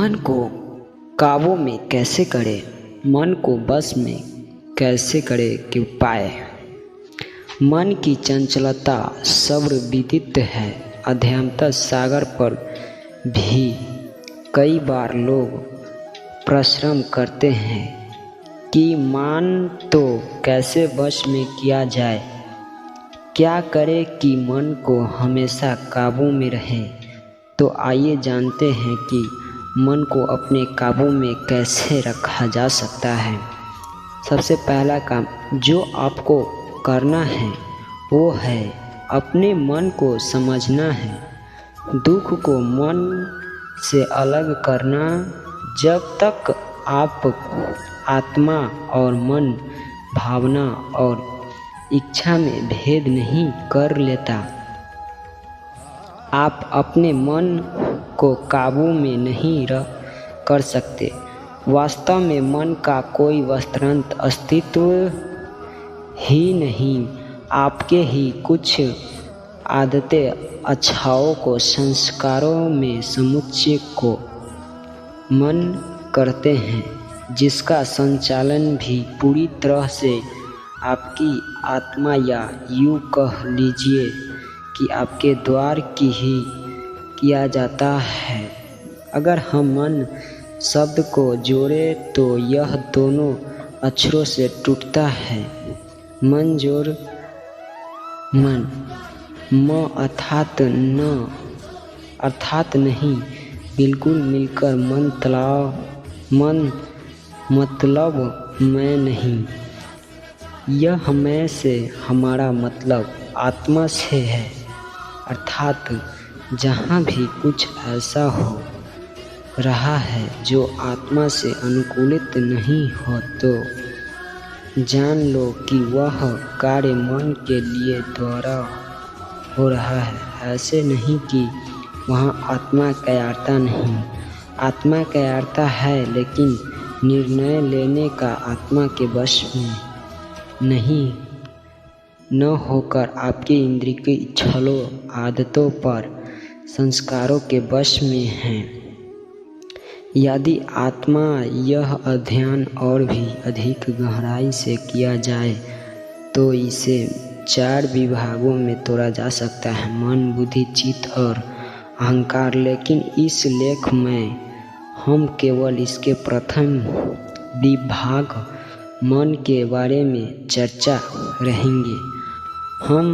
मन को काबू में कैसे करें, मन को बस में कैसे करें कि उपाय। मन की चंचलता सर्वविदित है। अध्ययनता सागर पर भी कई बार लोग परिश्रम करते हैं कि मन तो कैसे वश में किया जाए, क्या करें कि मन को हमेशा काबू में रहे। तो आइए जानते हैं कि मन को अपने काबू में कैसे रखा जा सकता है। सबसे पहला काम जो आपको करना है वो है अपने मन को समझना है, दुख को मन से अलग करना। जब तक आप आत्मा और मन, भावना और इच्छा में भेद नहीं कर लेता, आप अपने मन को काबू में नहीं कर सकते। वास्तव में मन का कोई वस्तुतः अस्तित्व ही नहीं, आपके ही कुछ आदतें, इच्छाओं को, संस्कारों में समुच्चय को मन करते हैं, जिसका संचालन भी पूरी तरह से आपकी आत्मा या यूँ कह लीजिए कि आपके द्वार की ही किया जाता है। अगर हम मन शब्द को जोड़े तो यह दोनों अक्षरों से टूटता है। मन जोड़ मन, म अर्थात नहीं, बिल्कुल मिलकर मन मतलब मैं नहीं। यह मैं से हमारा मतलब आत्मा से है, अर्थात जहाँ भी कुछ ऐसा हो रहा है जो आत्मा से अनुकूलित नहीं हो तो जान लो कि वह कार्य मन के लिए द्वारा हो रहा है। ऐसे नहीं कि वहाँ आत्मा कायरता नहीं, आत्मा कायरता है, लेकिन निर्णय लेने का आत्मा के वश में नहीं न होकर आपके इंद्रिय छलों, आदतों पर, संस्कारों के वश में है। यदि आत्मा यह अध्ययन और भी अधिक गहराई से किया जाए तो इसे 4 विभागों में तोड़ा जा सकता है, मन, बुद्धि, चित्त और अहंकार। लेकिन इस लेख में हम केवल इसके प्रथम विभाग मन के बारे में चर्चा रहेंगे। हम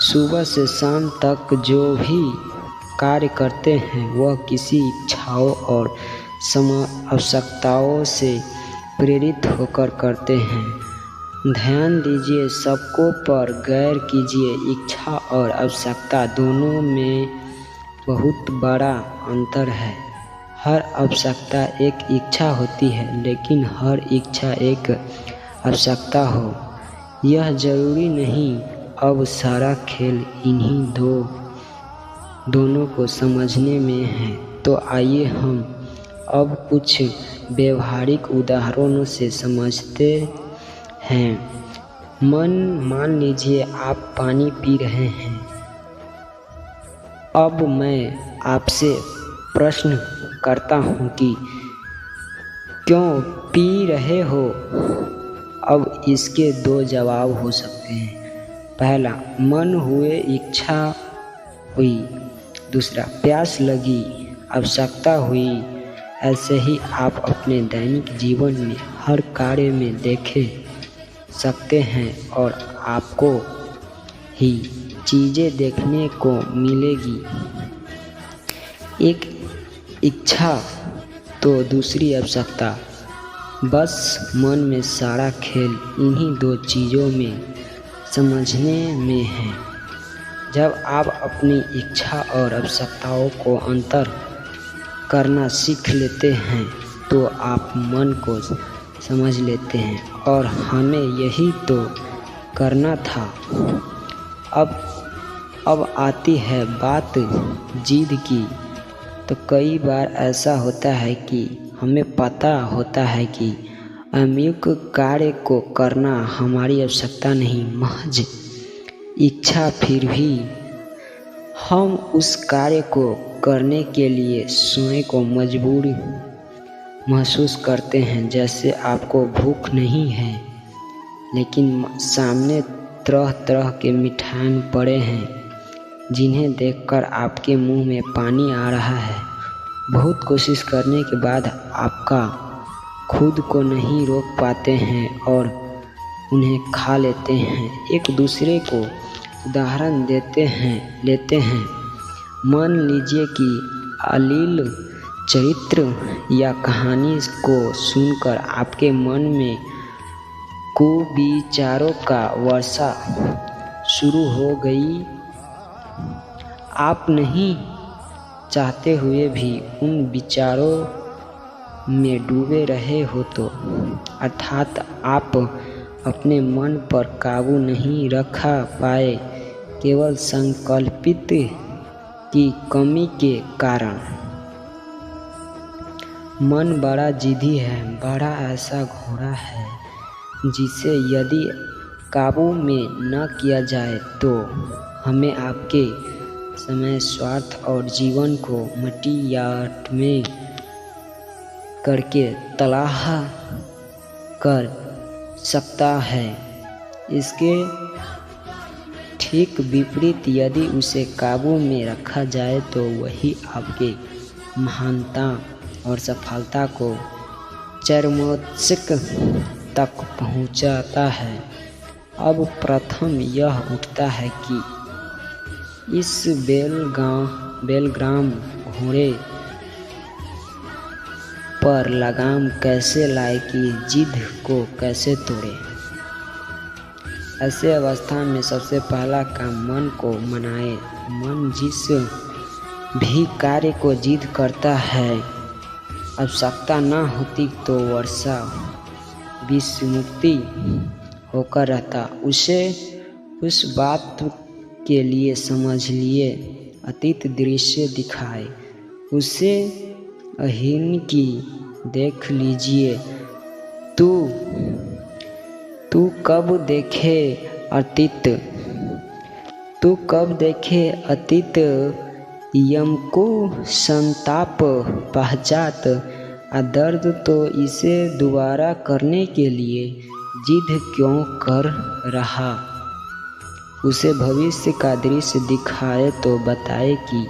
सुबह से शाम तक जो भी कार्य करते हैं वह किसी इच्छाओं और आवश्यकताओं से प्रेरित होकर करते हैं। ध्यान दीजिए, सबको पर गौर कीजिए। इच्छा और आवश्यकता दोनों में बहुत बड़ा अंतर है। हर आवश्यकता एक इच्छा होती है, लेकिन हर इच्छा एक आवश्यकता हो यह जरूरी नहीं। अब सारा खेल इन्हीं दोनों को समझने में है। तो आइए हम अब कुछ व्यवहारिक उदाहरणों से समझते हैं। मान लीजिए आप पानी पी रहे हैं। अब मैं आपसे प्रश्न करता हूँ कि क्यों पी रहे हो। अब इसके 2 जवाब हो सकते हैं। पहला, मन हुए, इच्छा हुई। दूसरा, प्यास लगी, आवश्यकता हुई। ऐसे ही आप अपने दैनिक जीवन में हर कार्य में देख सकते हैं और आपको ही चीज़ें देखने को मिलेगी। एक इच्छा तो दूसरी आवश्यकता। बस मन में सारा खेल इन्हीं 2 चीज़ों में समझने में है। जब आप अपनी इच्छा और आवश्यकताओं को अंतर करना सीख लेते हैं तो आप मन को समझ लेते हैं, और हमें यही तो करना था। अब आती है बात जिद की। तो कई बार ऐसा होता है कि हमें पता होता है कि अमुक कार्य को करना हमारी आवश्यकता नहीं, महज इच्छा, फिर भी हम उस कार्य को करने के लिए स्वयं को मजबूर महसूस करते हैं। जैसे आपको भूख नहीं है, लेकिन सामने तरह तरह के मिठाई पड़े हैं जिन्हें देखकर आपके मुंह में पानी आ रहा है। बहुत कोशिश करने के बाद आपका खुद को नहीं रोक पाते हैं और उन्हें खा लेते हैं। एक दूसरे को उदाहरण लेते हैं। मान लीजिए कि अश्लील चरित्र या कहानी को सुनकर आपके मन में कुविचारों का वर्षा शुरू हो गई। आप नहीं चाहते हुए भी उन विचारों में डूबे रहे हो तो, अर्थात आप अपने मन पर काबू नहीं रख पाए केवल संकल्पित की कमी के कारण। मन बड़ा जिद्दी है, बड़ा ऐसा घोड़ा है जिसे यदि काबू में न किया जाए तो हमें आपके समय, स्वार्थ और जीवन को मटियाट में करके तबाह कर सकता है। इसके ठीक विपरीत यदि उसे काबू में रखा जाए तो वही आपके महानता और सफलता को चरमोत्कर्ष तक पहुंचाता है। अब प्रश्न यह उठता है कि इस बेलगाम घोड़े पर लगाम कैसे लाए कि जिद को कैसे तोड़े। ऐसे अवस्था में सबसे पहला काम मन को मनाए। मन जिस भी कार्य को जिद करता है, आवश्यकता न होती तो वर्षा विस्मुक्ति होकर रहता। उसे उस बात के लिए समझ लिए अतीत दृश्य दिखाए। उसे अहिर्न की देख लीजिए। तू कब देखे अतीत यमको संताप पहचात दर्द, तो इसे दोबारा करने के लिए जिद क्यों कर रहा। उसे भविष्य का दृश्य दिखाए तो बताए कि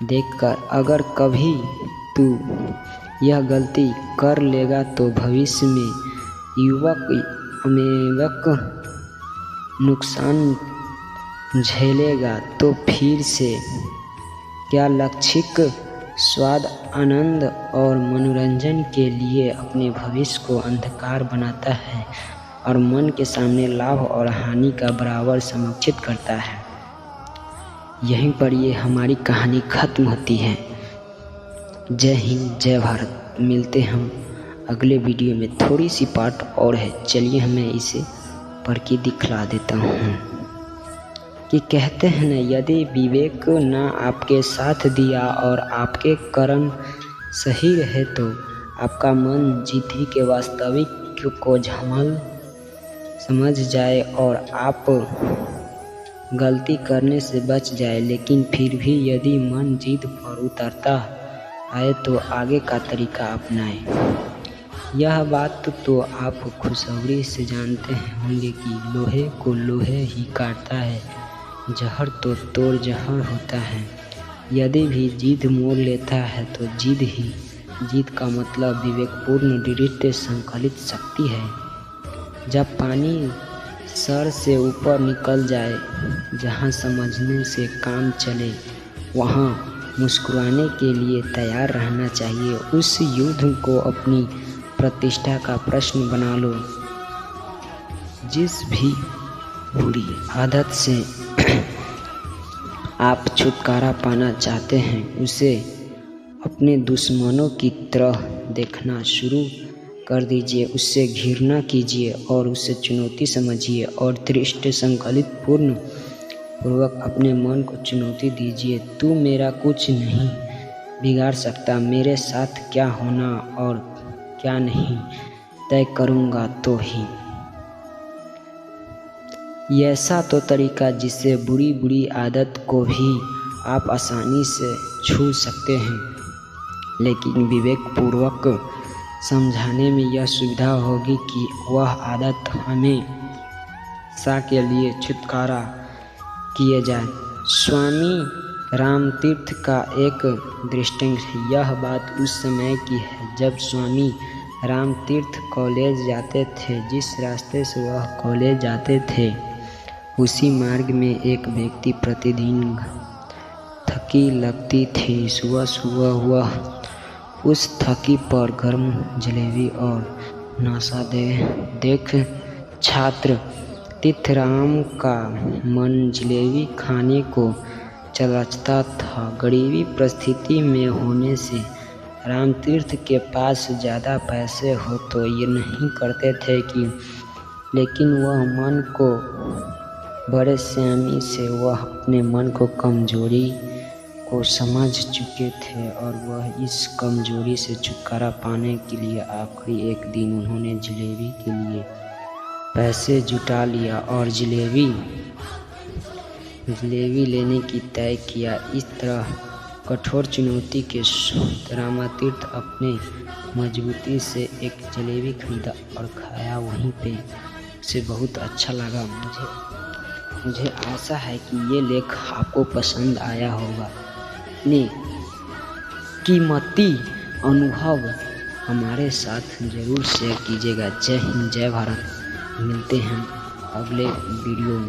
देखकर अगर कभी तू यह गलती कर लेगा तो भविष्य में युवक नुकसान झेलेगा। तो फिर से क्या लक्षिक स्वाद, आनंद और मनोरंजन के लिए अपने भविष्य को अंधकार बनाता है और मन के सामने लाभ और हानि का बराबर संरक्षित करता है। यहीं पर ये हमारी कहानी खत्म होती है। जय हिंद, जय भारत। मिलते हम अगले वीडियो में। थोड़ी सी पार्ट और है, चलिए मैं इसे पढ़ के दिखला देता हूँ कि कहते हैं न, यदि विवेक न आपके साथ दिया और आपके कर्म सही रहे तो आपका मन जिद्दी के वास्तविक को समझ जाए और आप गलती करने से बच जाए। लेकिन फिर भी यदि मन जिद पर उतरता आए तो आगे का तरीका अपनाएं। यह बात तो आप खुशखबरी से जानते होंगे कि लोहे को लोहे ही काटता है, जहर तो तोड़ जहर होता है। यदि भी जिद मोड़ लेता है तो जिद का मतलब विवेकपूर्ण दृढ़ संकलित शक्ति है। जब पानी सर से ऊपर निकल जाए, जहाँ समझने से काम चले वहाँ मुस्कुराने के लिए तैयार रहना चाहिए। उस युद्ध को अपनी प्रतिष्ठा का प्रश्न बना लो। जिस भी बुरी आदत से आप छुटकारा पाना चाहते हैं उसे अपने दुश्मनों की तरह देखना शुरू कर दीजिए। उससे घृणा कीजिए और उसे चुनौती समझिए और दृढ़ संकल्प पूर्वक अपने मन को चुनौती दीजिए। तू मेरा कुछ नहीं बिगाड़ सकता, मेरे साथ क्या होना और क्या नहीं तय करूँगा तो ही। ऐसा तो तरीका जिससे बुरी आदत को भी आप आसानी से छू सकते हैं, लेकिन विवेकपूर्वक समझाने में यह सुविधा होगी कि वह आदत हमेशा के लिए छुटकारा किए जाए। स्वामी रामतीर्थ का एक दृष्टांत है। यह बात उस समय की है जब स्वामी रामतीर्थ कॉलेज जाते थे। जिस रास्ते से वह कॉलेज जाते थे उसी मार्ग में एक व्यक्ति प्रतिदिन थकी लगती थी। सुबह सुबह वह उस थकी पर गर्म जलेबी और नाश्ता देख छात्र तीर्थराम का मन जलेबी खाने को चलता था। गरीबी परिस्थिति में होने से रामतीर्थ के पास ज़्यादा पैसे हो तो ये नहीं करते थे कि, लेकिन वह मन को बड़े संयमी से वह अपने मन को कमजोरी को समझ चुके थे और वह इस कमजोरी से छुटकारा पाने के लिए आखिरी एक दिन उन्होंने जलेबी के लिए पैसे जुटा लिया और जलेबी लेने की तय किया। इस तरह कठोर चुनौती के रामतीर्थ अपने मजबूती से एक जलेबी खरीदा और खाया। वहीं पे उसे बहुत अच्छा लगा। मुझे आशा है कि ये लेख आपको पसंद आया होगा। अपने कीमती अनुभव हमारे साथ ज़रूर शेयर कीजिएगा। जय हिंद, जय भारत। मिलते हैं अगले वीडियो में।